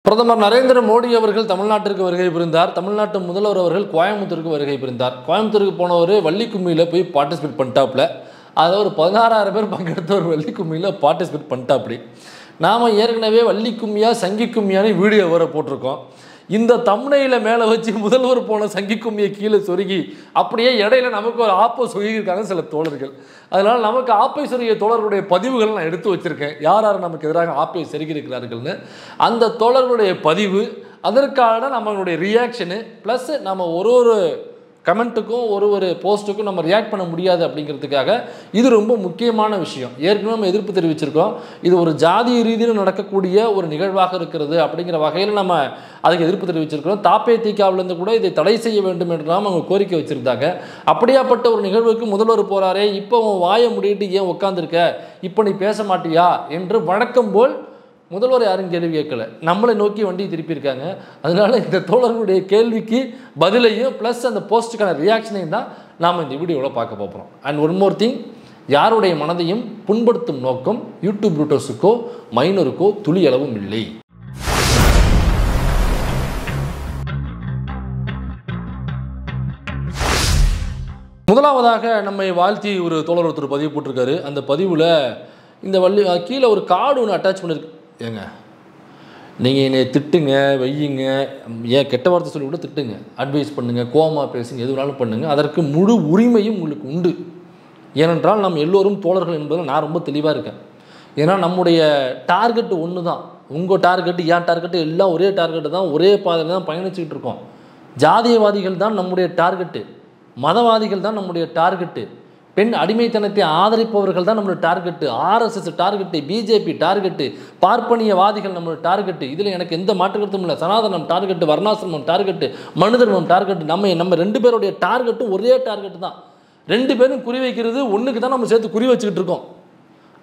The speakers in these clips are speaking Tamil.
பிரதமர் நரேந்திர மோடி அவர்கள் தமிழ்நாட்டிற்கு வருகை புரிந்தார். தமிழ்நாட்டு முதல்வர் அவர்கள் கோயம்புத்தூருக்கு வருகை புரிந்தார். கோயம்புத்தூருக்கு போனவர் வள்ளி கும்மியில் போய் பார்ட்டிசிபேட் பண்ணிட்டாப்புல. அதை ஒரு 16,000 பேர் பங்கெடுத்த ஒரு வள்ளி கும்மியில் பார்ட்டிசிபேட் பண்ணிட்டாப்படி. நாம் ஏற்கனவே வள்ளி கும்மியா சங்கி கும்மியான்னு வீடியோ வர போட்டிருக்கோம். இந்த தம்ப்நெயில மேலே வச்சு முதல்வர் போன சங்கி கும்மியை கீழே சொருகி அப்படியே இடையில நமக்கு ஒரு ஆப்பை சொருகியிருக்காங்க சில தோழர்கள். அதனால் நமக்கு ஆப்பை சொருகிய தோழர்களுடைய பதிவுகள் நான் எடுத்து வச்சுருக்கேன். யார் யார் நமக்கு எதிராக ஆப்பை செருகியிருக்கிறார்கள்னு அந்த தோழர்களுடைய பதிவு, அதற்கான நம்மளுடைய ரியாக்ஷனு ப்ளஸ் நம்ம ஒரு கமெண்ட்டுக்கும் ஒரு போஸ்ட்டுக்கும் நம்ம ரியாக்ட் பண்ண முடியாது அப்படிங்கிறதுக்காக இது ரொம்ப முக்கியமான விஷயம். ஏற்கனவே நம்ம எதிர்ப்பு தெரிவிச்சிருக்கோம். இது ஒரு ஜாதி ரீதியில் நடக்கக்கூடிய ஒரு நிகழ்வாக இருக்கிறது அப்படிங்கிற வகையில் நம்ம அதுக்கு எதிர்ப்பு தெரிவிச்சிருக்கிறோம். தாப்பேதிகாவிலேருந்து கூட இதை தடை செய்ய வேண்டும் என்றெல்லாம் அவங்க கோரிக்கை வச்சுருந்தாங்க. அப்படியாப்பட்ட ஒரு நிகழ்வுக்கு முதல்வர் போகிறாரே, இப்போ உன் வாயை முடிட்டு ஏன் உட்காந்துருக்க, இப்போ நீ பேச மாட்டியா என்று வழக்கம் போல் முதல்வர் யாரும் கேள்வி கேட்கல, நம்மளை நோக்கி வண்டி திருப்பியிருக்காங்க. அதனால இந்த தோழர்களுடைய கேள்விக்கு பதிலையும் ப்ளஸ் அந்த போஸ்ட்டுக்கான ரியாக்ஷனையும் தான் நாம் இந்த வீடியோவில் பார்க்க போகிறோம். அண்ட் ஒன் மோர் திங், யாருடைய மனதையும் புண்படுத்தும் நோக்கம் யூடியூப் ரூட்டர்ஸுக்கோ மைனருக்கோ துளி அளவும் இல்லை. முதலாவதாக நம்மை வாழ்த்தி ஒரு தோழர் ஒருத்தர் பதிவு போட்டிருக்காரு. அந்த பதிவில் இந்த வள்ளி கீழே ஒரு கார்டு ஒன்று அட்டாச் பண்ணியிருக்கு. ஏங்க நீங்கள் என்னை திட்டுங்க, வையுங்க, ஏன் கெட்ட வார்த்தை சொல்லி கூட திட்டுங்க, அட்வைஸ் பண்ணுங்கள், கோவமாக பேசுங்க, எது வேணாலும் பண்ணுங்கள், அதற்கு முழு உரிமையும் உங்களுக்கு உண்டு. ஏனென்றால் நம்ம எல்லோரும் தோழர்கள் என்பதில் நான் ரொம்ப தெளிவாக இருக்கேன். ஏன்னா நம்முடைய டார்கெட்டு ஒன்று தான். உங்கள் டார்கெட்டு என் டார்கெட்டு எல்லாம் ஒரே டார்கெட்டு தான், ஒரே பாதையில் தான் பயணிச்சுக்கிட்டு இருக்கோம். ஜாதியவாதிகள் தான் நம்முடைய டார்கெட்டு, மதவாதிகள் தான் நம்முடைய டார்கெட்டு, பெண் அடிமைத்தனத்தை ஆதரிப்பவர்கள் தான் நம்மளோட target, RSS target, BJP target, பார்ப்பனியவாதிகள் நம்மளோட டார்கெட்டு. இதில் எனக்கு எந்த மாற்றுக்கருத்தும் இல்லை. சனாதனம் டார்கெட்டு, வர்ணாசிரமம் டார்கெட்டு, மனுதர்மம் டார்கெட்டு. நம்ம 2 பேருடைய டார்கெட்டும் ஒரே டார்கெட்டு தான். 2 பேரும் குறி வைக்கிறது ஒன்றுக்கு தான் நம்ம சேர்த்து குறி வச்சுக்கிட்டு இருக்கோம்.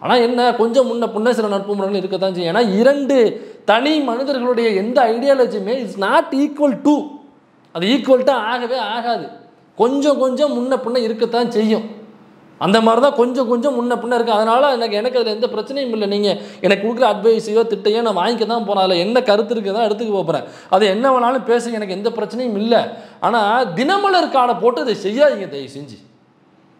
ஆனால் என்ன, கொஞ்சம் முன்ன சில நட்பு முறைகள் இருக்க தான் செய்யும். ஏன்னா 2 தனி மனிதர்களுடைய எந்த ஐடியாலஜியுமே இட்ஸ் நாட் ஈக்குவல் டு, அது ஈக்குவல்ட்டாக ஆகவே ஆகாது. கொஞ்சம் முன்ன இருக்கத்தான் செய்யும். அந்த மாதிரி தான் கொஞ்சம் முன்ன இருக்குது. அதனால் எனக்கு அதில் எந்த பிரச்சனையும் இல்லை. நீங்கள் எனக்கு கொடுக்குற அட்வைஸையோ திட்டையோ நான் வாங்கிக்க தான் போகிறேன். அதில் என்ன கருத்து இருக்குது தான் எடுத்துக்க போகிறேன். அது என்ன வேணாலும் பேசுங்க, எனக்கு எந்த பிரச்சனையும் இல்லை. ஆனால் தினமலர் கார்டை போட்டு அதை செய்யாதீங்க தயவு செஞ்சு.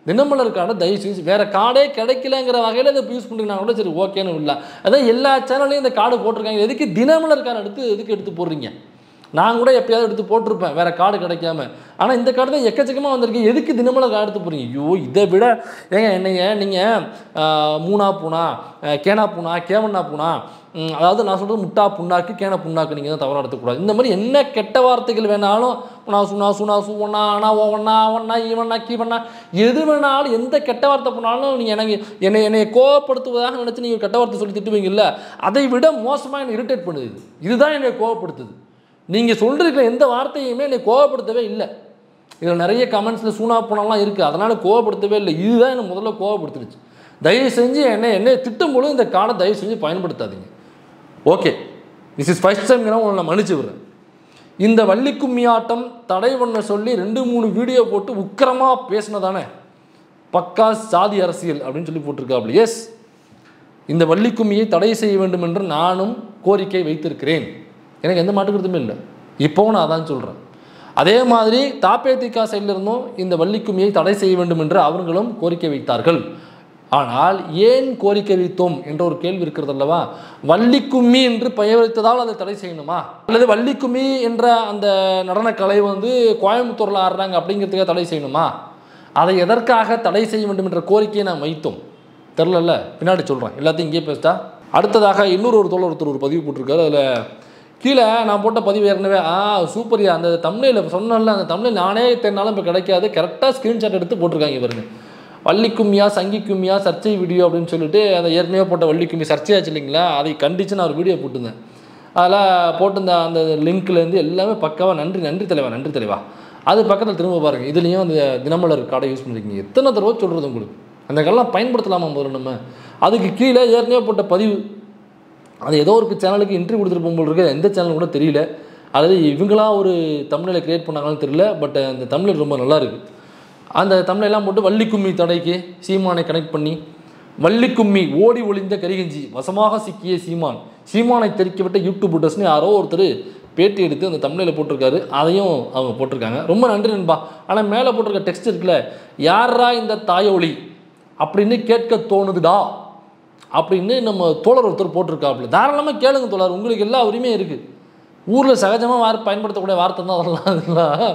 தினமலர் கார்டை தயவு செஞ்சு வேறு கார்டே கிடைக்கலங்கிற வகையில் இதை யூஸ் பண்ணுறீங்கன்னா கூட சரி ஓகேன்னு இல்லை. அதான் எல்லா சேனல்லையும் இந்த கார்டு போட்டிருக்காங்க. எதுக்கு தினமலர் கார்டு எடுத்து போடுறீங்க? நான் கூட எப்பயாவது எடுத்து போட்டிருப்பேன் வேறு கார்டு கிடைக்காம. ஆனால் இந்த கார்டு தான் எக்கச்சக்கமாக வந்திருக்கு. எதுக்கு தினமலர் கார்டு எடுத்து போகிறீங்க? ஐயோ, இதை விட ஏங்க என்னைய நீங்கள் மூணா பூனா, கேனா பூனா, கேவண்ணா பூனா, அதாவது நான் சொல்கிறது முட்டா புண்ணாக்கு, கேன புண்ணாக்கு நீங்கள் தான் தவறாக எடுத்துக்கூடாது. இந்த மாதிரி என்ன கெட்ட வார்த்தைகள் வேணாலும் சுனா சூவண்ணா, அண்ணா ஓவண்ணா, அவண்ணா, ஈவண்ணா, கீவண்ணா, எது வேணாலும் எந்த கெட்ட வார்த்தை பண்ணாலும் நீங்கள் என்னை கோவப்படுத்துவதாக நினச்சி நீங்கள் கெட்ட வார்த்தை சொல்லி திட்டுவீங்கல்ல, அதை விட மோசமாக என்னை இரிட்டேட் பண்ணுது. இதுதான் என்னை கோவப்படுத்துது. நீங்கள் சொல்லிருக்கிற எந்த வார்த்தையுமே என்னை கோவப்படுத்தவே இல்லை. இதில் நிறைய கமெண்ட்ஸில் சூனா போனாலாம் இருக்குது, அதனால் கோவப்படுத்தவே இல்லை. இதுதான் என்னை முதல்ல கோவப்படுத்திடுச்சு. தயவு செஞ்சு என்னை திட்டும்போது இந்த கார்டை தயவு செஞ்சு பயன்படுத்தாதீங்க. Okay, this is first time உங்களை நான் மன்னிச்சு விடுறேன். இந்த வள்ளி கும்மி ஆட்டம் தடை பண்ண சொல்லி 2-3 வீடியோ போட்டு உக்கிரமாக பேசினதானே பக்கா சாதி அரசியல் அப்படின்னு சொல்லி போட்டிருக்காப்ல. எஸ், இந்த வள்ளி கும்மியை தடை செய்ய வேண்டும் என்று நானும் கோரிக்கை வைத்திருக்கிறேன். எனக்கு எந்த மாற்றுக்கருத்துமே இல்லை. இப்போவும் நான் அதான் சொல்கிறேன். அதே மாதிரி தாப்பேதிகா சைடில் இருந்தும் இந்த வள்ளி கும்மியை தடை செய்ய வேண்டும் என்று அவர்களும் கோரிக்கை வைத்தார்கள். ஆனால் ஏன் கோரிக்கை வைத்தோம் என்ற ஒரு கேள்வி இருக்கிறது அல்லவா? வள்ளி கும்மி என்று பெயர் வைத்ததால் அதை தடை செய்யணுமா, அல்லது வள்ளி கும்மி என்ற அந்த நடனக்கலை கோயம்புத்தூரில் ஆடுறாங்க அப்படிங்கிறதுக்காக தடை செய்யணுமா? அதை எதற்காக தடை செய்ய வேண்டும் என்ற கோரிக்கையை நான் வைத்தோம். தெரிலல்ல, பின்னாடி சொல்கிறேன். எல்லாத்தையும் இங்கே பேசிட்டா. அடுத்ததாக இன்னொரு தோழர் ஒருத்தர் ஒரு பதிவு போட்டிருக்காரு. அதில் கீழே நான் போட்ட பதிவு ஏற்கனவே சூப்பரியா, அந்த தம்ப்நெயில சொன்னல, அந்த தம்ப்நெயில் நானே தேடினாலும் இப்போ கிடைக்காது, கரெக்டாக ஸ்க்ரீன்ஷாட் எடுத்து போட்டிருக்காங்க பாருங்க. வள்ளி கும்மியா சங்கி கும்மியா சர்ச்சை வீடியோ அப்படின்னு சொல்லிட்டு அந்த ஏற்கனவே போட்ட வள்ளி கும்மி சர்ச்சையாச்சு இல்லைங்களா, அதை கண்டித்து நான் ஒரு வீடியோ போட்டிருந்தேன். அதில் போட்டிருந்த அந்த லிங்க்லேருந்து எல்லாமே பக்காவாக நன்றி தலைவா. அது பக்கத்தில் திரும்ப பாருங்கள். இதுலேயும் அந்த தினமலர் கார்டை யூஸ் பண்ணிருக்கீங்க. எத்தனை தடவை சொல்கிறது உங்களுக்கு? அந்த கார்டெலாம் பயன்படுத்தலாமா முதல்ல நம்ம? அதுக்கு கீழே ஏற்கனவே போட்ட பதிவு, அது ஏதோ ஒரு சேனலுக்கு இன்டர்வியூ கொடுத்துட்டு போகும்போது இருக்குது, எந்த சேனல் கூட தெரியல, அதாவது இவங்களா ஒரு தம்ப்நெயிலை கிரியேட் பண்ணாங்கன்னு தெரியல. பட் அந்த தம்ப்நெயில் ரொம்ப நல்லா இருக்குது. அந்த தம்ப்நெயிலாம் போட்டு வள்ளி கும்மி தடைக்கு சீமானை கனெக்ட் பண்ணி வள்ளி கும்மி ஓடி ஒளிந்த கரிகஞ்சி வசமாக சிக்கிய சீமான், சீமானை தெரிவிக்கப்பட்ட யூடியூபர்ஸ்னு யாரோ ஒருத்தர் பேட்டி எடுத்து அந்த தமிழில் போட்டிருக்காரு. அதையும் அவங்க போட்டிருக்காங்க. ரொம்ப நன்றி நண்பா. ஆனால் மேலே போட்டிருக்க டெக்ஸ்ட் இருக்குல்ல, யாரா இந்த தாயொலி அப்படின்னு கேட்க தோணுதுடா அப்படின்னு நம்ம தோழர் ஒருத்தர் போட்டிருக்காப்புல. தாராளமாக கேளுங்க தோழர், உங்களுக்கு எல்லா உரிமையும் இருக்குது. ஊரில் சகஜமாக பயன்படுத்தக்கூடிய வார்த்தை தான் அதெல்லாம்.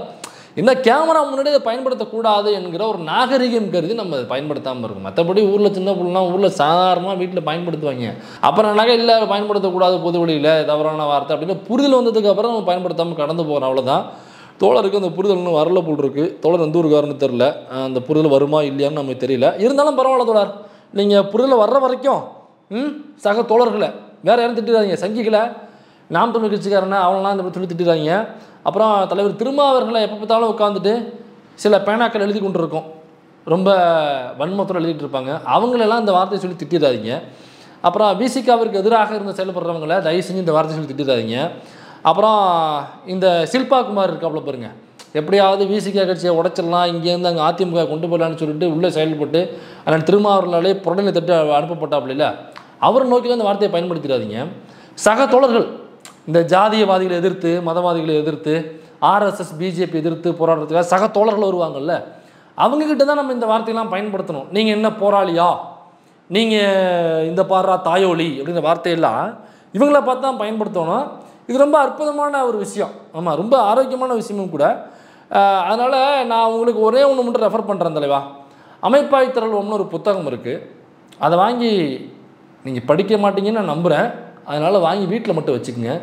என்ன கேமரா முன்னாடி அதை பயன்படுத்தக்கூடாது என்கிற ஒரு நாகரிகம் கருதி நம்ம அதை பயன்படுத்தாமல் இருக்கும். மற்றபடி ஊரில் சின்ன பிள்ளைலாம் ஊரில் சாதாரணமாக வீட்டில் பயன்படுத்துவாங்க. அப்புறம் நகை இல்லை பயன்படுத்தக்கூடாது பொது வழியில் தவறான வார்த்தை அப்படின்னு புரிதல் வந்ததுக்கு அப்புறம் நம்ம பயன்படுத்தாமல் கடந்து போகிறோம். அவ்வளோதான். தோழருக்கு அந்த புரிதல் இன்னும் வரல போல் இருக்குது. தோழர் எந்த ஒரு காரணம் தெரில, அந்த புரிதல் வருமா இல்லையான்னு நமக்கு தெரியல. இருந்தாலும் பரவாயில்ல தோழர், நீங்கள் புரிதல் வர்ற வரைக்கும் சக தோழர்களை வேறு யாரும் திட்டுறாதீங்க. சங்கிகளை நாம் தமிழ் கட்சிக்காரனை அவங்களாம் இந்த சொல்லி திட்டுறாங்க. அப்புறம் தலைவர் திருமாவர்களை எப்போ பார்த்தாலும் உட்காந்துட்டு சில பேனாக்கள் எழுதி கொண்டு இருக்கோம், ரொம்ப வன்மத்தோடு எழுதிட்டு இருப்பாங்க. அவங்களெல்லாம் இந்த வார்த்தையை சொல்லி திட்டிடாதீங்க. அப்புறம் விசிகாவிற்கு எதிராக இருந்து செயல்படுறவங்கள தயவு செஞ்சு இந்த வார்த்தையை சொல்லி திட்டிடாதீங்க. அப்புறம் இந்த சில்பா குமார் இருக்காப்புல பாருங்க, எப்படியாவது விசிகா கட்சியை உடைச்சிடலாம், இங்கேருந்து அங்கே அதிமுக கொண்டு போகலான்னு சொல்லிட்டு உள்ளே செயல்பட்டு அதனால் திருமாவர்களாலே புறநிலை தட்டு அனுப்பப்பட்டாப்புல இல்லை, அவர் நோக்கில இந்த வார்த்தையை பயன்படுத்திடாதீங்க. சக தோழர்கள் இந்த ஜாதியவாதிகளை எதிர்த்து மதவாதிகளை எதிர்த்து ஆர்எஸ்எஸ் பிஜேபி எதிர்த்து போராடுறதுக்காக சக தோழர்கள் வருவாங்கல்ல, அவங்கக்கிட்ட தான் நம்ம இந்த வார்த்தையெல்லாம் பயன்படுத்தணும். நீங்கள் என்ன போராளியா, நீங்கள் இந்த பாரா தாயோலி அப்படிங்கிற வார்த்தையெல்லாம் இவங்கள பார்த்து தான் பயன்படுத்தணும். இது ரொம்ப அற்புதமான ஒரு விஷயம். ஆமாம், ரொம்ப ஆரோக்கியமான விஷயமும் கூட. அதனால் நான் உங்களுக்கு ஒரே ஒன்று மட்டும் ரெஃபர் பண்ணுறேன் தலைவா. அமைப்பாய் திரள்வோம்னு ஒரு புத்தகம் இருக்குது. அதை வாங்கி நீங்கள் படிக்க மாட்டீங்கன்னு நான் நம்புகிறேன். அதனால் வாங்கி வீட்டில் மட்டும் வச்சுக்கோங்க.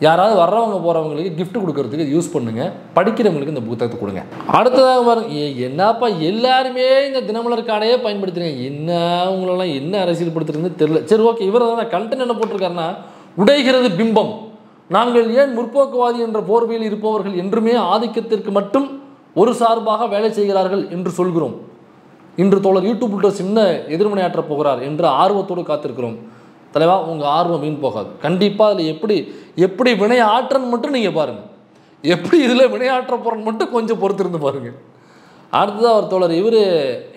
யாராவது வர்றவங்க போகிறவங்களுக்கு கிஃப்ட் கொடுக்கறதுக்கு யூஸ் பண்ணுங்கள். படிக்கிறவங்களுக்கு இந்த புத்தகத்தை கொடுங்க. அடுத்ததாக பாருங்க, என்னப்பா எல்லாருமே இந்த தினமலர் கார்டையே பயன்படுத்துகிறீங்க, என்ன உங்களெல்லாம் என்ன அரசியல் படுத்துறதுன்னு தெரியல. சரி ஓகே, இவர் தான் கண்டென்ட் என்ன போட்டிருக்காருன்னா, உடைகிறது பிம்பம், நாங்கள் ஏன் முற்போக்குவாதி என்ற போர்வையில் இருப்பவர்கள் என்றுமே ஆதிக்கத்திற்கு மட்டும் ஒரு சார்பாக வேலை செய்கிறார்கள் என்று சொல்கிறோம். இன்று தோழர் யூடியூப் சின்ன எதிர்வினையாற்றப் போகிறார் என்று ஆர்வத்தோடு காத்திருக்கிறோம். தலைவா, உங்கள் ஆர்வம் வீண் போகாது. கண்டிப்பாக அதில் எப்படி வினையாற்றன்னு மட்டும் நீங்கள் பாருங்கள். எப்படி இதில் வினையாற்ற போகிறன்னு மட்டும் கொஞ்சம் பொறுத்திருந்து பாருங்கள். அடுத்ததாக ஒரு தோழர் இவர்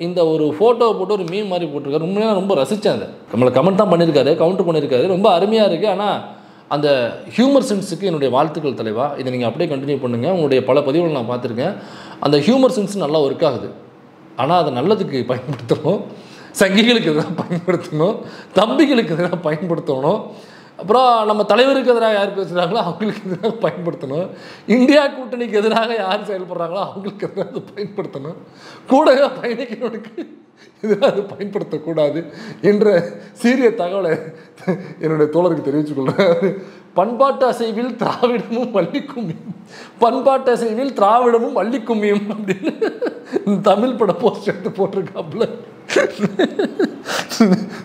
இந்த ஒரு ஃபோட்டோவை போட்டு ஒரு மீம் மாதிரி போட்டிருக்காரு. உண்மையாக ரொம்ப ரசித்தேன். அதை நம்மளை கமெண்ட் தான் பண்ணியிருக்காரு, கவுண்ட் பண்ணியிருக்காரு. ரொம்ப அருமையாக இருக்குது. ஆனால் அந்த ஹியூமர் சென்ஸுக்கு என்னுடைய வாழ்த்துக்கள் தலைவா. இதை நீங்கள் அப்படியே கண்டினியூ பண்ணுங்கள். உங்களுடைய பல பதிவுகள் நான் பார்த்துருக்கேன். அந்த ஹியூமர் சென்ஸ் நல்லா ஒர்க் ஆகுது. ஆனால் அதை நல்லதுக்கு பயன்படுத்தணும். சங்கிகளுக்கு எதிராக பயன்படுத்தணும், தம்பிகளுக்கு எதிராக பயன்படுத்தணும். அப்புறம் நம்ம தலைவருக்கு எதிராக யார் பேசுகிறாங்களோ அவங்களுக்கு எதிராக பயன்படுத்தணும். இந்தியா கூட்டணிக்கு எதிராக யார் செயல்படுறாங்களோ அவங்களுக்கு எதிராக பயன்படுத்தணும். கூடவே பயணிக்கிறவனுக்கு எதிராக அது பயன்படுத்தக்கூடாது என்ற சீரிய தகவலை என்னுடைய தோழருக்கு தெரிவித்துக்கொள்கிறேன். பண்பாட்டு அசைவில் திராவிடமும் வள்ளிக்கும்மியும், பண்பாட்டு அசைவில் திராவிடமும் வள்ளிக்கும்மியும் அப்படின்னு தமிழ் பட போஸ்ட் எடுத்து போட்டிருக்காப்புல.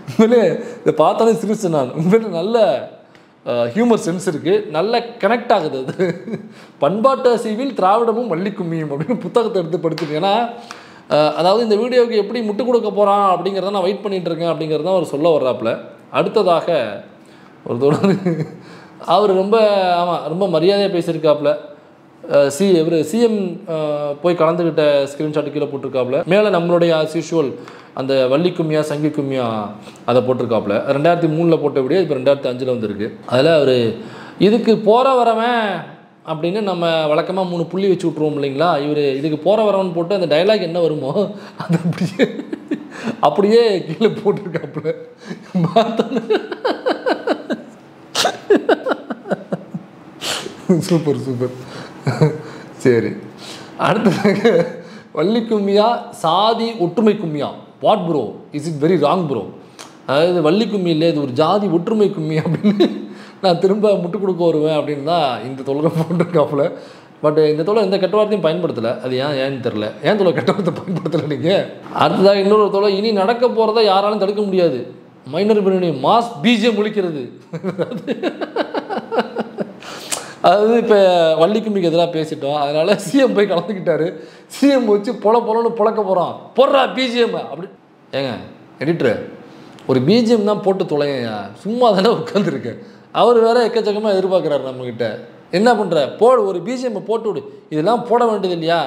உண்மையிலே இதை பார்த்தாலே சிரிச்சு நான். உண்மையிலே நல்ல ஹியூமர் சென்ஸ் இருக்குது, நல்ல கனெக்ட் ஆகுது. அது பண்பாட்டு அசைவில் திராவிடமும் வள்ளிக்கும்மியும் அப்படின்னு புத்தகத்தை எடுத்து படிச்சிருக்கேன். ஏன்னா அதாவது இந்த வீடியோவுக்கு எப்படி முட்டு கொடுக்க போகிறான் அப்படிங்கிறத நான் வெயிட் பண்ணிகிட்டு இருக்கேன் அப்படிங்கிறத அவர் சொல்ல வர்றாப்புல. அடுத்ததாக ஒரு தொடர் அவர் ரொம்ப மரியாதையாக பேசியிருக்காப்புல. இவர் சிஎம் போய் கலந்துக்கிட்ட ஸ்க்ரீன்ஷாட் கீழே போட்டிருக்காப்புல. மேலே நம்மளுடைய ஆஸ் யூஷுவல் அந்த வள்ளி கும்மியா சங்கி கும்மியா அதை போட்டிருக்காப்புல. 2003 போட்ட வீடியோ இப்போ 2005 வந்துருக்கு. அதில் அவர் இதுக்கு போகிற வரவன் அப்படின்னு நம்ம வழக்கமாக 3 புள்ளி வச்சு விட்ருவோம் இல்லைங்களா. இவர் இதுக்கு போகிற வரவன் போட்டு அந்த டைலாக் என்ன வருமோ அது அப்படியே கீழே போட்டிருக்காப்புல. Super super. சரி, அடுத்ததாக வள்ளி கும்மியா சாதி ஒற்றுமை கும்மியா. What bro, is it very wrong bro? அதாவது வள்ளி கும்மி இல்லை, இது ஒரு ஜாதி ஒற்றுமை கும்மி அப்படின்னு நான் திரும்ப முட்டு கொடுக்க வருவேன் அப்படின்னு தான் இந்த தொழிலை போட்டிருக்காப்புல. பட் இந்த தொழில் எந்த கெட்ட வார்த்தையும் பயன்படுத்தலை. அது ஏன்னு தெரில. ஏன் தொழில் கெட்ட வார்த்தை பயன்படுத்தலை நீங்கள்? அடுத்ததாக இன்னொரு தொழில், இனி நடக்க போகிறத யாராலும் தடுக்க முடியாது, மைனர் பிரியாணி மாஸ் பிஜிஎம் ஒழிக்கிறது. அதாவது இப்போ வள்ளி கும்மிக்கு எதிராக பேசிட்டோம், அதனால் சிஎம் போய் கலந்துக்கிட்டாரு. சிஎம் வச்சு பொலன்னு பொழக்க போகிறான், போடுறா பிஜிஎம் அப்படி. ஏங்க எடிட்ரு, ஒரு பிஜிஎம் தான் போட்டு தொலைங்க, சும்மா தானே உட்காந்துருக்கேன். அவர் வேறு எக்கச்சக்கமாக எதிர்பார்க்குறாரு நம்மக்கிட்ட. என்ன பண்ணுற, ஒரு பிஜிஎம் போட்டு விடு, இதெல்லாம் போட வேண்டியது இல்லையா?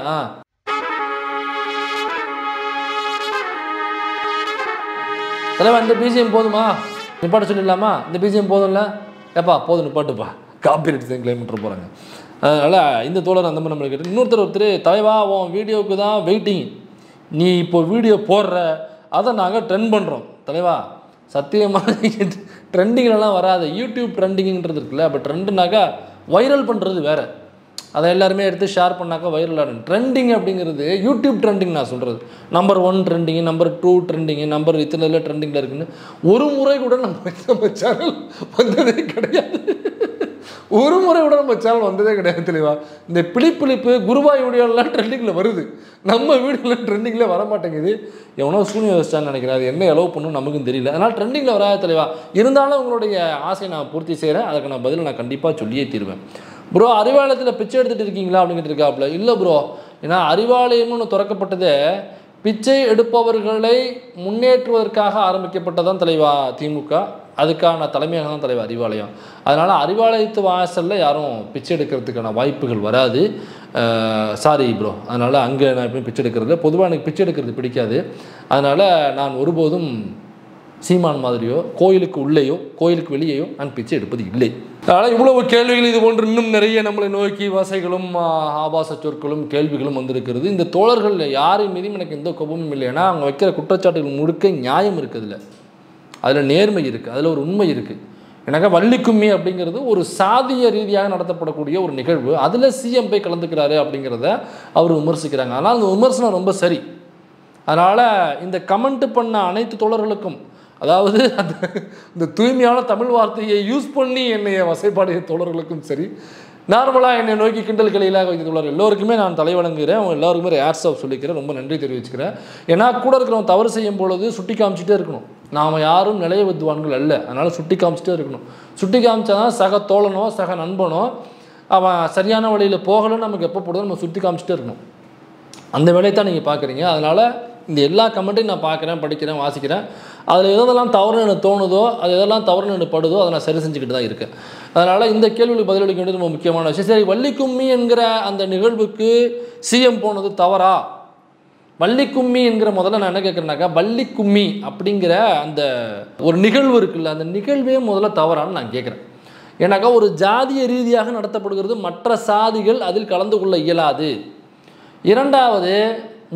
தலைவா இந்த பிஜிஎம் போதுமா, நிப்பாட்ட சொல்லிடலாமா, இந்த பிஜிஎம் போதும்ல, ஏப்பா போதும் நிப்பாட்டுப்பா, காப்பிரைட் கிளைம் பண்ணிட்டு போகிறாங்க. அதனால் இந்த தோழர் அந்த மாதிரி நம்மளுக்கு கேட்டு ஒருத்தர் தலைவா உன் வீடியோவுக்கு தான் வெயிட்டிங், நீ இப்போ வீடியோ போடுற, அதை நாங்கள் ட்ரெண்ட் பண்ணுறோம். தலைவா சத்தியமாக ட்ரெண்டிங்லாம் வராது. யூடியூப் ட்ரெண்டிங்கிறது இருக்குல்ல, அப்போ ட்ரெண்டுனாக்கா வைரல் பண்ணுறது வேறு, அதை எல்லாருமே எடுத்து ஷேர் பண்ணாக்கா வைரல் ஆகும். ட்ரெண்டிங் அப்படிங்கிறது யூடியூப் ட்ரெண்டிங் நான் சொல்கிறது. Number 1 trending, number 2 trending, number இத்தனை ட்ரெண்டிங்கில் இருக்குன்னு ஒரு முறை கூட நம்ம சேனல் வந்ததே கிடையாது. ஒரு முறை கூட நம்ம சேனல் வந்ததே கிடையாது. தெளிவா இந்த பிளிப்பு குருவாய் வீடியோலாம் ட்ரெண்டிங்கில் வருது, நம்ம வீடியோலாம் ட்ரெண்டிங்கில் வர மாட்டேங்குது. எவனோ சூனியம் வச்சான்னு நினைக்கிறேன், அது என்ன எலவு பண்ணணும் நமக்கும் தெரியல. அதனால் ட்ரெண்டிங்கில் வராது தெளிவா. இருந்தாலும் உங்களுடைய ஆசையை நான் பூர்த்தி செய்கிறேன், அதுக்கு நான் பதில் நான் கண்டிப்பாக சொல்லியே தீருவேன். ப்ரோ அறிவாலயத்தில் பிச்சை எடுத்துகிட்டு இருக்கீங்களா அப்படின்னு கேட்டிருக்காப்புல. இல்லை ப்ரோ, ஏன்னா அறிவாலயம்னு ஒன்று திறக்கப்பட்டதே பிச்சை எடுப்பவர்களை முன்னேற்றுவதற்காக ஆரம்பிக்கப்பட்டதான் தலைவா திமுக, அதுக்கான தலைமையாக தான் தலைவர் அறிவாலயம். அதனால் அறிவாலயத்து வாசலில் யாரும் பிச்சை எடுக்கிறதுக்கான வாய்ப்புகள் வராது. சாரி ப்ரோ, அதனால் அங்கே நான் எப்பயும் பிச்சை எடுக்கிறது, பொதுவாக எனக்கு பிச்சை எடுக்கிறது பிடிக்காது. அதனால் நான் ஒருபோதும் சீமான் மாதிரியோ கோயிலுக்கு உள்ளேயோ கோயிலுக்கு வெளியேயோ நான் பிச்சை எடுப்பது இல்லை. அதனால் இவ்வளவு கேள்விகள் இது போன்று இன்னும் நிறைய நம்மளை நோக்கி வசைகளும் ஆபாச சொற்களும் கேள்விகளும் வந்திருக்கிறது. இந்த தோழர்கள் யாரின் மீதும் எனக்கு எந்த கோபமும் இல்லை. ஏன்னா அவங்க வைக்கிற குற்றச்சாட்டுகள் முழுக்க நியாயம் இருக்குதுல்ல, அதில் நேர்மை இருக்குது, அதில் ஒரு உண்மை இருக்குது. எனக்கு வள்ளிக்கும்மி அப்படிங்கிறது ஒரு சாதிய ரீதியாக நடத்தப்படக்கூடிய ஒரு நிகழ்வு, அதில் சிஎம் போய் கலந்துக்கிறாரு அப்படிங்கிறத அவர் விமர்சிக்கிறாங்க. ஆனால் அந்த விமர்சனம் ரொம்ப சரி. அதனால் இந்த கமெண்ட் பண்ண அனைத்து தோழர்களுக்கும், அதாவது இந்த தூய்மையான தமிழ் வார்த்தையை யூஸ் பண்ணி என்னைய வசைப்பாடிய தோழர்களுக்கும் சரி, நார்மலாக என்னை நோக்கி கிண்டல் கிளையிலாக வைத்துள்ளார் எல்லோருக்குமே நான் தலை வழங்குகிறேன். அவங்க எல்லாருக்குமே ஹேட்ஸ் ஆஃப் சொல்லிக்கிறேன், ரொம்ப நன்றி தெரிவிச்சுக்கிறேன். ஏன்னா கூட இருக்கிறவங்க தவறு செய்யும் பொழுது சுட்டி காமிச்சிட்டே இருக்கணும். நாம் யாரும் நிலைய வித்வான்கள் அல்ல, அதனால் சுட்டி காமிச்சிட்டே இருக்கணும். சுட்டி காமிச்சா தான் சக தோழனோ சக நண்பனோ அவன் சரியான வழியில் போகலன்னு நமக்கு எப்போ போடுதோ நம்ம சுட்டி காமிச்சிட்டே இருக்கணும். அந்த வேலையை தான் நீங்கள் பார்க்குறீங்க. அதனால் இந்த எல்லா கமெண்ட்டையும் நான் பார்க்குறேன், படிக்கிறேன், வாசிக்கிறேன். அதில் எதெல்லாம் தவறுன்னு எனக்கு தோணுதோ, அது எதெல்லாம் தவறுன்னு எனக்கு படுதோ அதை நான் சரி செஞ்சுக்கிட்டு தான் இருக்கேன். அதனால் இந்த கேள்விகளுக்கு பதிலளிக்க வேண்டியது ரொம்ப முக்கியமான விஷயம். சரி, வள்ளிக்கும்மி என்கிற அந்த நிகழ்வுக்கு சிஎம் போனது தவறா? வள்ளிக்கும்மி என்கிற முதல்ல நான் என்ன கேட்குறேன்னாக்கா, வள்ளிக்கும்மி அப்படிங்கிற அந்த ஒரு நிகழ்வு இருக்குல்ல, அந்த நிகழ்வே முதல்ல தவறான்னு நான் கேட்குறேன். ஏன்னாக்கா ஒரு ஜாதிய ரீதியாக நடத்தப்படுகிறது, மற்ற சாதிகள் அதில் கலந்து கொள்ள இயலாது. இரண்டாவது,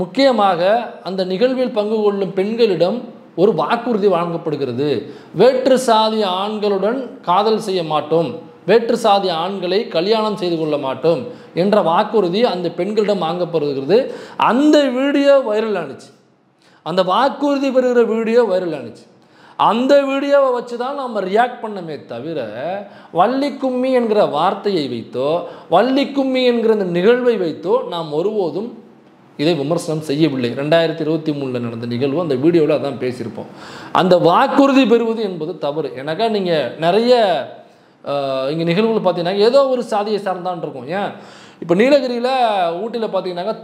முக்கியமாக அந்த நிகழ்வில் பங்கு கொள்ளும் பெண்களிடம் ஒரு வாக்குறுதி வழங்கப்படுகிறது. வேற்று சாதி ஆண்களுடன் காதல் செய்ய மாட்டோம், வேற்று சாதி ஆண்களை கல்யாணம் செய்து கொள்ள மாட்டோம் என்ற வாக்குறுதி அந்த பெண்களிடம் வாங்கப்படுகிறது. அந்த வீடியோ வைரல் ஆனிச்சு, அந்த வாக்குறுதி பெறுகிற வீடியோ வைரல் ஆனிச்சு. அந்த வீடியோவை வச்சு தான் நம்ம ரியாக்ட் பண்ணமே தவிர, வள்ளிக்கும்மி என்கிற வார்த்தையை வைத்தோ வள்ளிக்கும்மி என்கிற அந்த நிகழ்வை வைத்தோ நாம் ஒருபோதும் இதை விமர்சனம் செய்யவில்லை. 2023 நடந்த நிகழ்வு அந்த வீடியோவில் அதான் பேசியிருப்போம். அந்த வாக்குறுதி பெறுவது என்பது தவறு. ஏன்னாக்கா நீங்கள் நிறைய இங்கே நிகழ்வுகள் பார்த்தீங்கன்னா ஏதோ ஒரு சாதியை சார்ந்தான் இருக்கும். ஏன் இப்போ நீலகிரியில் ஊட்டியில் பார்த்தீங்கன்னாக்கா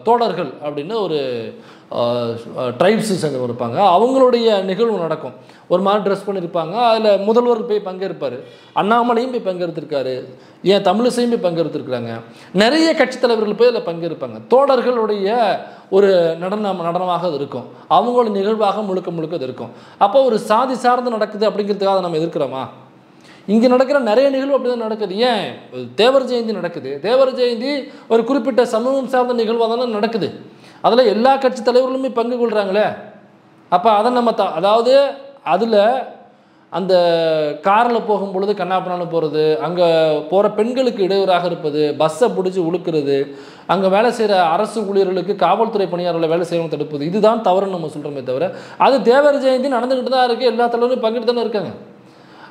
தோடர்கள் அப்படின்னு ஒரு ட்ரைப்ஸு சேர்ந்து இருப்பாங்க. அவங்களுடைய நிகழ்வு நடக்கும், ஒரு மாதிரி ட்ரெஸ் பண்ணியிருப்பாங்க. அதில் முதல்வர் போய் பங்கேற்பார், அண்ணாமலையும் போய் பங்கெடுத்திருக்காரு, ஏன் தமிழிசையும் போய் பங்கெடுத்திருக்கிறாங்க, நிறைய கட்சி தலைவர்கள் போய் அதில் பங்கேற்பாங்க. தோடர்களுடைய ஒரு நடனமாக அது இருக்கும், அவங்களோட நிகழ்வாக முழுக்க அது இருக்கும். அப்போ ஒரு சாதி சார்ந்து நடக்குது அப்படிங்கிறதுக்காக நம்ம எதிர்க்கிறோமா? இங்கே நடக்கிற நிறைய நிகழ்வு அப்படி தான் நடக்குது. ஏன் தேவர் ஜெயந்தி நடக்குது, தேவர் ஜெயந்தி ஒரு குறிப்பிட்ட சமூகம் சார்ந்த நிகழ்வாக தானே நடக்குது, அதில் எல்லா கட்சி தலைவர்களுமே பங்கு கொள்கிறாங்களே. அப்போ அதை நம்ம அதாவது அதில் அந்த காரில் போகும்பொழுது கண்ணாப்பண்ணான்னு போகிறது, அங்கே போகிற பெண்களுக்கு இடையூறாக இருப்பது, பஸ்ஸை பிடிச்சி உழுக்கிறது, அங்கே வேலை செய்கிற அரசு ஊழியர்களுக்கு காவல்துறை பணியாளர்களை வேலை செய்யணும் தடுப்பது, இதுதான் தவறுன்னு நம்ம சொல்கிறோமே தவிர, அது தேவர் ஜெயந்தி நடந்துக்கிட்டு தான் இருக்குது, எல்லா தலைவரும் பங்கிட்டு தானே இருக்காங்க.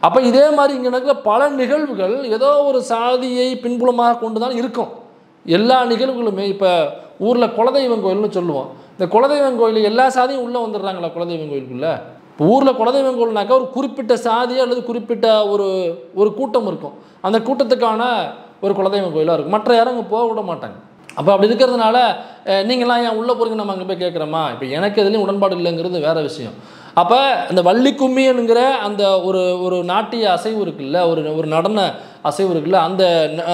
அப்போ இதே மாதிரி இங்கே நடக்கிற பல நிகழ்வுகள் ஏதோ ஒரு சாதியை பின்புலமாக கொண்டு தான் இருக்கும். எல்லா நிகழ்வுகளுமே இப்போ ஊரில் குலதெய்வம் கோயில்னு சொல்லுவோம், இந்த குலதெய்வம் கோயில் எல்லா சாதியும் உள்ளே வந்துடுறாங்களா குலதெய்வம் கோயிலுக்குள்ளே? இப்போ ஊரில் குலதெய்வம் கோயில்னாக்கா ஒரு குறிப்பிட்ட சாதியோ அல்லது குறிப்பிட்ட ஒரு கூட்டம் இருக்கும், அந்த கூட்டத்துக்கான ஒரு குலதெய்வம் கோயிலாக இருக்கும், மற்ற யாரும் அங்கே போக விட மாட்டாங்க. அப்போ அப்படி இருக்கிறதுனால நீங்களாம் ஏன் உள்ளே போகிறீங்க நம்ம அங்கே போய் கேட்குறோமா? இப்போ எனக்கு எதுலேயும் உடன்பாடு இல்லைங்கிறது வேறு விஷயம். அப்போ அந்த வள்ளிக்கும்மிங்கிற அந்த ஒரு நாட்டிய அசைவு இருக்குல்ல, ஒரு நடன அசைவு இருக்குல்ல,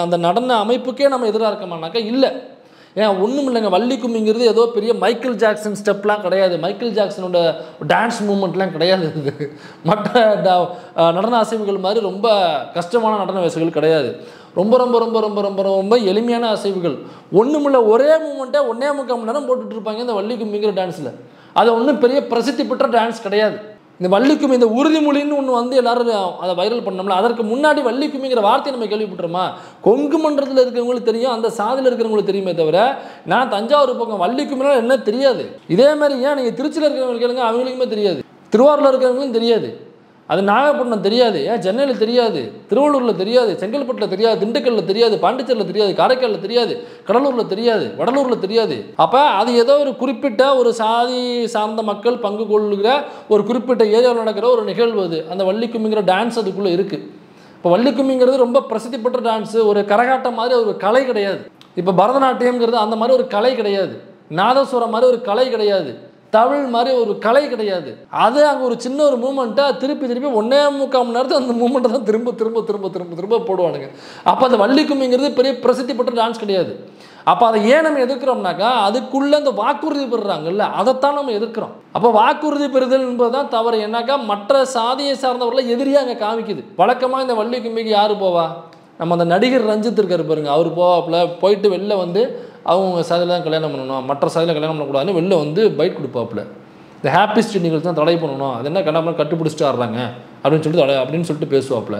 அந்த நடன அமைப்புக்கே நம்ம எதிராக இருக்கமானாக்கா இல்லை. ஏன் ஒன்றும் இல்லைங்க, வள்ளி கும்மிங்கிறது ஏதோ பெரிய மைக்கேல் ஜாக்சன் ஸ்டெப்லாம் கிடையாது, மைக்கேல் ஜாக்சனோட டான்ஸ் மூமெண்ட்லாம் கிடையாது. இது மற்ற நடன அசைவுகள் மாதிரி ரொம்ப கஷ்டமான நடன அசைவுகள் கிடையாது. ரொம்ப ரொம்ப ரொம்ப ரொம்ப ரொம்ப ரொம்ப எளிமையான அசைவுகள். ஒன்றுமில்ல, ஒரே மூமெண்ட்டை 1.25 மணி நேரம் போட்டுட்டு இருப்பாங்க இந்த வள்ளி கும்மிங்கிற டான்ஸில். அது ஒன்றும் பெரிய பிரசித்தி பெற்ற டான்ஸ் கிடையாது. இந்த வள்ளி கும்மி, இந்த உறுதிமொழின்னு ஒன்று வந்து எல்லாரும் அதை வைரல் பண்ணோம்ல, அதற்கு முன்னாடி வள்ளி கும்மிங்கிற வார்த்தையை நம்ம கேள்விப்பட்டுறோமா? கொங்கு மண்டலத்தில் இருக்கிறவங்களுக்கு தெரியும், அந்த சாதியில் இருக்கிறவங்களுக்கு தெரியுமே தவிர, நான் தஞ்சாவூர் பக்கம் வள்ளி கும்மினா என்ன தெரியாது. இதே மாதிரி ஏன் நீங்கள் திருச்சியில் இருக்கிறவங்களுக்கு கேளுங்க, அவங்களுக்குமே தெரியாது. திருவாரூரில் இருக்கிறவங்களும் தெரியாது, அது நாகப்பட்டினம் தெரியாது, ஏன் சென்னையில் தெரியாது, திருவள்ளூரில் தெரியாது, செங்கல்பட்டில் தெரியாது, திண்டுக்கல்லில் தெரியாது, பாண்டிச்சேரியில் தெரியாது, காரைக்காலில் தெரியாது, கடலூரில் தெரியாது, வடலூரில் தெரியாது. அப்போ அது ஏதோ ஒரு குறிப்பிட்ட ஒரு சாதி சார்ந்த மக்கள் பங்கு கொள்ளுகிற ஒரு குறிப்பிட்ட ஏரியாவில் நடக்கிற ஒரு நிகழ்வு. அது அந்த வள்ளி கும்மிங்கிற டான்ஸ் அதுக்குள்ளே இருக்குது. இப்போ வள்ளி கும்மிங்கிறது ரொம்ப பிரசித்தி பெற்ற டான்ஸு, ஒரு கரகாட்டம் மாதிரி ஒரு கலை கிடையாது. இப்போ பரதநாட்டியம்ங்கிறது அந்த மாதிரி ஒரு கலை கிடையாது, நாதஸ்வரம் மாதிரி ஒரு கலை கிடையாது, தமிழ் மாதிரி ஒரு கலை கிடையாது. அது அங்கே ஒரு சின்ன ஒரு மூமெண்ட்டாக திருப்பி 1.25 மணி நேரத்தில் அந்த மூமெண்ட்டை தான் திரும்ப திரும்ப திரும்ப திரும்ப திரும்ப போடுவானுங்க. அப்போ அந்த வள்ளி கும்மிங்கிறது பெரிய பிரசித்தி பெற்ற டான்ஸ் கிடையாது. அப்போ அதை ஏன் நம்ம எதிர்க்கிறோம்னாக்கா, அதுக்குள்ளே இந்த வாக்குறுதி பெறுறாங்கல்ல, அதைத்தான் நம்ம எதிர்க்கிறோம். அப்போ வாக்குறுதி பெறுதல் என்பது தான் தவறு. ஏன்னாக்கா மற்ற சாதியை சார்ந்தவர்களை எதிரியாக அங்கே காமிக்குது. வழக்கமாக இந்த வள்ளி கும்மிக்கு யார் போவா? நம்ம அந்த நடிகர் ரஞ்சித் இருக்கார் பாருங்க, அவர் போவாப்புல, போயிட்டு வெளில வந்து அவங்க சாதியில் தான் கல்யாணம் பண்ணணும், மற்ற சாதியில் கல்யாணம் பண்ணக்கூடாதுன்னு வெளில வந்து பைட் கொடுப்பாப்புல. இந்த ஹாப்பி ஸ்ட்ரீட் நிகழ்ச்சி தான் தடை பண்ணணும், அது என்ன கல்யாணம் கட்டுப்பிடிச்சிட்டு ஆடுறாங்க அப்படின்னு சொல்லிட்டு பேசுவாப்புல.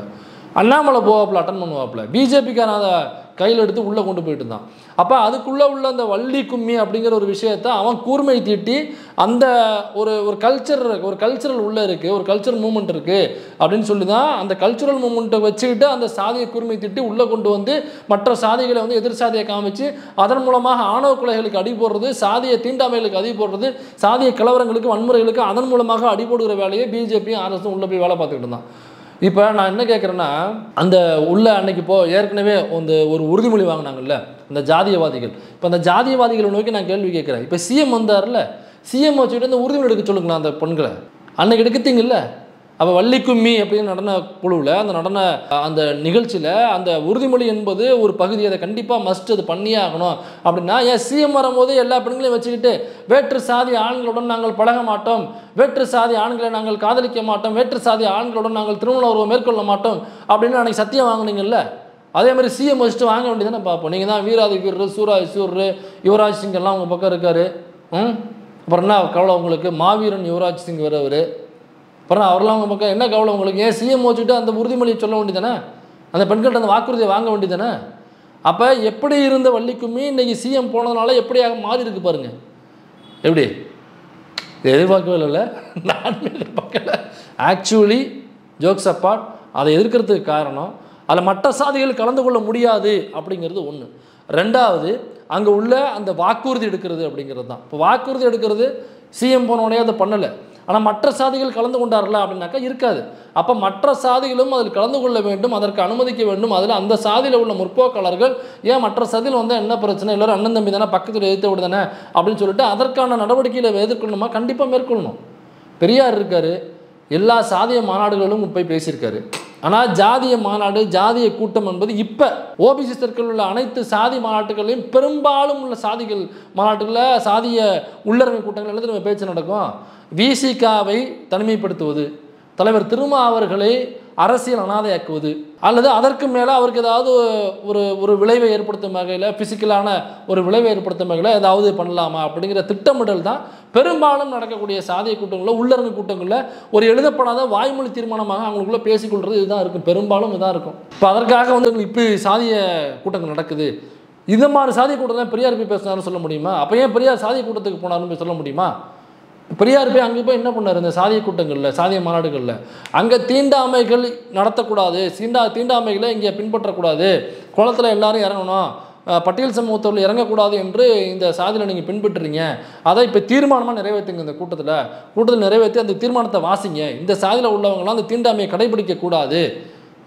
அண்ணாமலை போவாப்புல, அட்டன் பண்ணுவாப்புல. பிஜேபிக்கான அதை கையில் எடுத்து உள்ளே கொண்டு போயிட்டு இருந்தான். அப்போ அதுக்குள்ளே உள்ள அந்த வள்ளி கும்மி அப்படிங்கிற ஒரு விஷயத்தை அவன் கூர்மை தீட்டி அந்த ஒரு கல்ச்சரல் உள்ளே இருக்குது, ஒரு கல்ச்சரல் மூமெண்ட் இருக்குது அப்படின்னு சொல்லி தான் அந்த கல்ச்சுரல் மூமெண்ட்டை வச்சுக்கிட்டு அந்த சாதியை கூர்மை தீட்டி உள்ளே கொண்டு வந்து மற்ற சாதிகளை வந்து எதிர் சாதியை காமிச்சு அதன் மூலமாக ஆணவ கொலைகளுக்கு அடி போடுறது, சாதிய தீண்டாமைகளுக்கு அடி போடுறது, சாதிய கலவரங்களுக்கு வன்முறைகளுக்கு அதன் மூலமாக அடி போடுகிற வேலையை பிஜேபியும் ஆர்எஸும் உள்ளே போய் வேலை பார்த்துக்கிட்டு இருந்தான். இப்போ நான் என்ன கேட்குறேன்னா, அந்த உள்ள அன்னைக்கு ஏற்கனவே ஒரு உறுதிமொழி வாங்கினாங்கல்ல அந்த ஜாதியவாதிகள். இப்போ அந்த ஜாதியவாதிகளை நோக்கி நான் கேள்வி கேட்குறேன். இப்போ சிஎம் வந்தார்ல, சிஎம் வச்சுக்கிட்டு அந்த உறுதிமொழி எடுக்க சொல்லுங்களா அந்த பெண்களை? அன்னைக்கு எடுக்கத்தீங்கல்ல. அப்போ வள்ளி கும்மி அப்படின்னு நடன குழுவில் அந்த நிகழ்ச்சியில் அந்த உறுதிமொழி என்பது ஒரு பகுதி, அதை கண்டிப்பாக மஸ்ட் அது பண்ணியே ஆகணும். அப்படின்னா ஏன் சிஎம் வரும்போது எல்லா பெண்களையும் வச்சுக்கிட்டு வேற்று சாதி ஆண்களுடன் நாங்கள் பழக மாட்டோம், வேற்று சாதி ஆண்களை நாங்கள் காதலிக்க மாட்டோம், வேற்று சாதி ஆண்களுடன் நாங்கள் திருமண உறவு மேற்கொள்ள மாட்டோம் அப்படின்னு அன்றைக்கி சத்தியம் வாங்கினீங்கல்ல, அதே மாதிரி சிஎம் வச்சுட்டு வாங்க வேண்டியதானே பார்ப்போம். நீங்கள் தான் வீராதி வீரர், சூராஜ் சூர், யுவராஜ் சிங் எல்லாம் உங்கள் பக்கம் இருக்கார். அப்புறம் என்ன கவலை உங்களுக்கு? மாவீரன் யுவராஜ் சிங் வரவர், அப்புறம் அவரெல்லாம் உங்கள் பக்கம் என்ன கவலை உங்களுக்கு? ஏன் சிஎம் வச்சுட்டு அந்த உறுதிமொழியை சொல்ல வேண்டியதானே, அந்த பெண்கள்கிட்ட அந்த வாக்குறுதியை வாங்க வேண்டியதானே? அப்போ எப்படி இருந்த வள்ளி கும்மி இன்றைக்கி சிஎம் போனதுனால எப்படியாக மாறி இருக்கு பாருங்க. எப்படி எதிர்பார்க்கவே இல்லை, நான் எதிர்பார்க்கல. ஆக்சுவலி ஜோக்ஸ் அப்பார்ட், அதை எதிர்க்கிறதுக்கு காரணம் அதில் மற்ற சாதிகள் கலந்து கொள்ள முடியாது அப்படிங்கிறது ஒன்று. ரெண்டாவது, அங்கே உள்ள அந்த வாக்குறுதி எடுக்கிறது அப்படிங்கிறது தான். இப்போ வாக்குறுதி எடுக்கிறது சிஎம் போனோடனே அதை பண்ணலை, ஆனால் மற்ற சாதிகள் கலந்து கொண்டார்களா அப்படின்னாக்கா இருக்காது. அப்போ மற்ற சாதிகளும் அதில் கலந்து கொள்ள வேண்டும், அதற்கு அனுமதிக்க வேண்டும். அதில் அந்த சாதியில் உள்ள முற்போக்காளர்கள் ஏன் மற்ற சாதியில் வந்தால் என்ன பிரச்சனை, எல்லோரும் அண்ணன் தம்பி தானே, பக்கத்தில் எதிர்த்து விடுதானே அப்படின்னு சொல்லிட்டு அதற்கான நடவடிக்கைகளை எதிர்கொள்ளணுமா? கண்டிப்பாக மேற்கொள்ளணும். பெரியார் இருக்கார், எல்லா சாதிய மாநாடுகளிலும் போய் பேசியிருக்காரு. ஆனால் ஜாதிய மாநாடு, ஜாதிய கூட்டம் என்பது இப்போ ஓபிசி சர்க்கிள் உள்ள அனைத்து சாதி மாநாட்டுகளையும் பெரும்பாலும் உள்ள சாதிகள் மாநாட்டுகளில் சாதிய உள்ளரங்க கூட்டங்கள் எல்லாத்தையும் பேச்சு நடக்கும். விசிகாவை தனிமைப்படுத்துவது, தலைவர் திருமா அவர்களை அரசியல் அனாதையாக்குவது, அல்லது அதற்கு மேலே அவருக்கு ஏதாவது ஒரு விளைவை ஏற்படுத்தும் வகையில், ஃபிசிக்கலான ஒரு விளைவை ஏற்படுத்தும் வகையில் ஏதாவது பண்ணலாமா அப்படிங்கிற திட்டமிடல் தான் பெரும்பாலும் நடக்கக்கூடிய சாதிய கூட்டங்களில், உள்ளரங்கு கூட்டங்களில் ஒரு எழுதப்படாத வாய்மொழி தீர்மானமாக அவங்களுக்குள்ளே பேசிக்கொள்வது இதுதான் இருக்கும், பெரும்பாலும் இதுதான் இருக்கும். இப்போ அதற்காக இப்போ சாதிய கூட்டங்கள் நடக்குது, இந்த மாதிரி சாதிய கூட்டம் பெரியார் போய் பேசினாருன்னு சொல்ல முடியுமா? அப்போ ஏன் பெரியார் சாதிய கூட்டத்துக்கு போனாருன்னு போய் சொல்ல முடியுமா? பெரியார் போய் அங்கே போய் என்ன பண்ணார்? இந்த சாதிய கூட்டங்களில், சாதிய மாநாடுகளில் அங்கே தீண்டாமைகள் நடத்தக்கூடாது, தீண்டாமைகளை இங்கே பின்பற்றக்கூடாது, குளத்தில் எல்லாரும் இறங்கணும், பட்டியல் சமூகத்தில் இறங்கக்கூடாது என்று இந்த சாதியில் நீங்கள் பின்பற்றுறீங்க, அதை இப்போ தீர்மானமாக நிறைவேற்றுங்க. இந்த கூட்டத்தில் நிறைவேற்றி அந்த தீர்மானத்தை வாசிங்க. இந்த சாதியில் உள்ளவங்களாம் அந்த தீண்டாமையை கடைபிடிக்கக்கூடாது,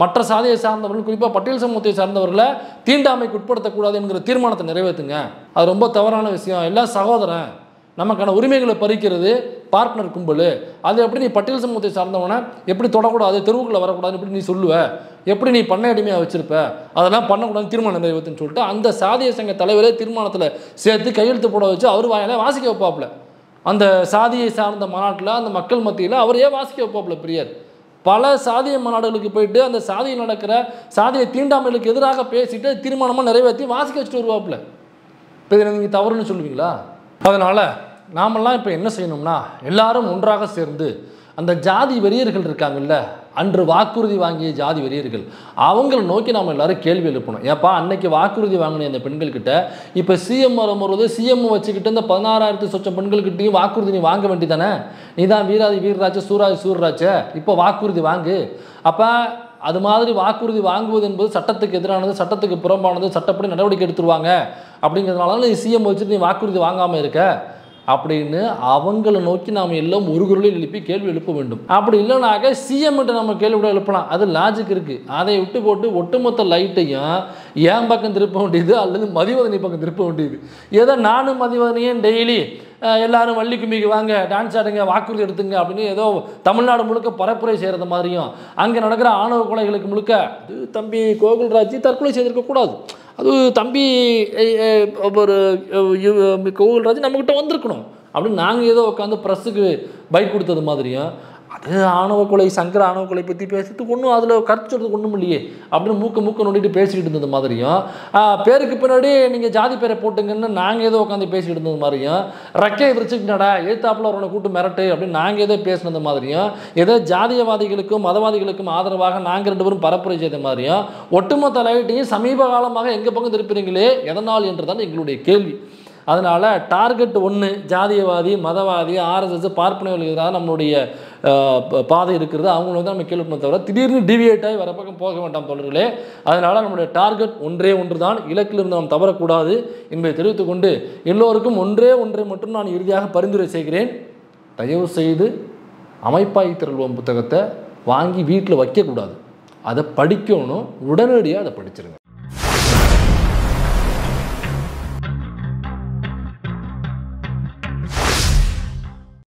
மற்ற சாதியை சார்ந்தவர்கள், குறிப்பாக பட்டியல் சமூகத்தை சார்ந்தவர்களை தீண்டாமைக்கு உட்படுத்தக்கூடாது என்கிற தீர்மானத்தை நிறைவேற்றுங்க. அது ரொம்ப தவறான விஷயம். எல்லாம் சகோதரன், நமக்கான உரிமைகளை பறிக்கிறது பார்ட்னர் கும்பல். அது எப்படி நீ பட்டியல் சமூகத்தை சார்ந்தவன எப்படி தொடக்கூடாது, தெருவுக்குள்ளே வரக்கூடாதுன்னு எப்படி நீ சொல்லுவ, எப்படி நீ பண்ணை அடிமையாக வச்சிருப்ப, அதெல்லாம் பண்ணக்கூடாது தீர்மானம் நிறைவேற்றுன்னு சொல்லிட்டு அந்த சாதிய சங்க தலைவரே தீர்மானத்தில் சேர்த்து கையெழுத்து போட வச்சு அவர் வாயில வாசிக்க வைப்பாப்புல. அந்த சாதியை சார்ந்த மாநாட்டில் அந்த மக்கள் மத்தியில் அவரையே வாசிக்க வைப்பாப்புல பெரியார். பல சாதிய மாநாடுகளுக்கு போயிட்டு அந்த சாதியில் நடக்கிற சாதிய தீண்டாமைகளுக்கு எதிராக பேசிட்டு தீர்மானமாக நிறைவேற்றி வாசிக்க வச்சுட்டு வருவாப்புல. இப்போ இதை நீங்கள் தவறுன்னு சொல்லுவீங்களா? அதனால் நாமெல்லாம் இப்போ என்ன செய்யணும்னா எல்லாரும் ஒன்றாக சேர்ந்து அந்த ஜாதி வெறியர்கள் இருக்காங்கல்ல, அன்று வாக்குறுதி வாங்கிய ஜாதி வெறியர்கள், அவங்கள நோக்கி நாம் எல்லாரும் கேள்வி எழுப்பணும். ஏப்பா அன்னைக்கு வாக்குறுதி வாங்கின அந்த பெண்கள்கிட்ட இப்போ சிஎம் வரும்போது சிஎம் வச்சுக்கிட்டு இந்த 16,000 சொச்சம் பெண்கள்கிட்டையும் வாக்குறுதி நீ வாங்க வேண்டியதானே? நீ தான் வீராதி வீரராஜ சூராதி சூரராஜ, இப்போ வாக்குறுதி வாங்கு. அப்போ அது மாதிரி வாக்குறுதி வாங்குவது என்பது சட்டத்துக்கு எதிரானது, சட்டத்துக்கு புறம்பானது, சட்டப்படி நடவடிக்கை எடுத்துருவாங்க. அப்படிங்கிறதுனால நீ சிஎம் வச்சுட்டு நீ வாக்குறுதி வாங்காமல் இருக்க அப்படின்னு அவங்கள நோக்கி நாம் எல்லாம் ஒரு குரலில் எழுப்பி கேள்வி எழுப்ப வேண்டும். அப்படி இல்லைனாக்க சிஎம்கிட்ட நம்ம கேள்வி விட எழுப்பலாம், அது லாஜிக் இருக்குது. அதை விட்டு போட்டு ஒட்டுமொத்த லைட்டையும் என் பக்கம் திருப்ப வேண்டியது அல்லது மதிவதனி பக்கம் திருப்ப வேண்டியது. ஏதோ நானும் மதிவதனையும் டெய்லி எல்லாரும் வள்ளி கும்மிக்கு வாங்க, டான்ஸ் ஆடுங்க, வாக்குறுதி எடுத்துங்க அப்படின்னு ஏதோ தமிழ்நாடு முழுக்க பரப்புரை செய்கிறது மாதிரியும், அங்கே நடக்கிற ஆணவ கொலைகளுக்கு முழுக்க அது தம்பி கோகுல்ராஜ் தற்கொலை செய்திருக்கக்கூடாது, அது தம்பி ஒரு கோகுல்ராஜ் நம்மக்கிட்ட வந்திருக்கணும் அப்படின்னு நாங்கள் ஏதோ உட்காந்து ப்ரெஸ்ஸுக்கு பைக் கொடுத்தது மாதிரியும், அது ஆணவ கொலை சங்கர ஆணவ கொலை பற்றி பேசுறதுக்கு ஒன்றும் அதில் கருத்து சொல்கிறதுக்கு ஒன்றும் இல்லையே அப்படின்னு மூக்க நோண்டிட்டு பேசிக்கிட்டு இருந்தது மாதிரியும், பேருக்கு பின்னாடி நீங்கள் ஜாதி பேரை போட்டுங்கன்னு நாங்கள் ஏதோ உட்காந்து பேசிக்கிட்டு இருந்தது மாதிரியும், ரெக்கையை விரிச்சுக்கிட்டடா எழுத்தாப்பில் அவனை கூட்டு மிரட்டு அப்படின்னு நாங்கள் ஏதோ பேசினது மாதிரியும், ஏதோ ஜாதியவாதிகளுக்கும் மதவாதிகளுக்கும் ஆதரவாக நாங்கள் 2 பேரும் பரப்புரை செய்த மாதிரியும் ஒட்டுமொத்த லைட்டையும் சமீப காலமாக எங்கள் பக்கம் திருப்பிறீங்களே எதனால் என்று தான் எங்களுடைய கேள்வி. அதனால் டார்கெட் 1 ஜாதியவாதி மதவாதி ஆர்எஸ்எஸ் பார்ப்பனைகளுக்கு எதிராக நம்மளுடைய பாதை இருக்கிறது, அவங்கள வந்து நம்ம கேள்வி தவிர திடீர்னு டிவியேட் ஆகி வர பக்கம் போக வேண்டாம் தோழர்களே. அதனால் நம்மளுடைய டார்கெட் ஒன்று தான், இலக்கிலிருந்து நாம் தவறக்கூடாது என்பதை தெரிவித்துக்கொண்டு எல்லோருக்கும் ஒன்றை மட்டும் நான் இறுதியாக பரிந்துரை செய்கிறேன். தயவு செய்து அமைப்பாய் திரள்வோம் புத்தகத்தை வாங்கி வீட்டில் வைக்கக்கூடாது, அதை படிக்கணும், உடனடியாக அதை படிச்சிருங்க.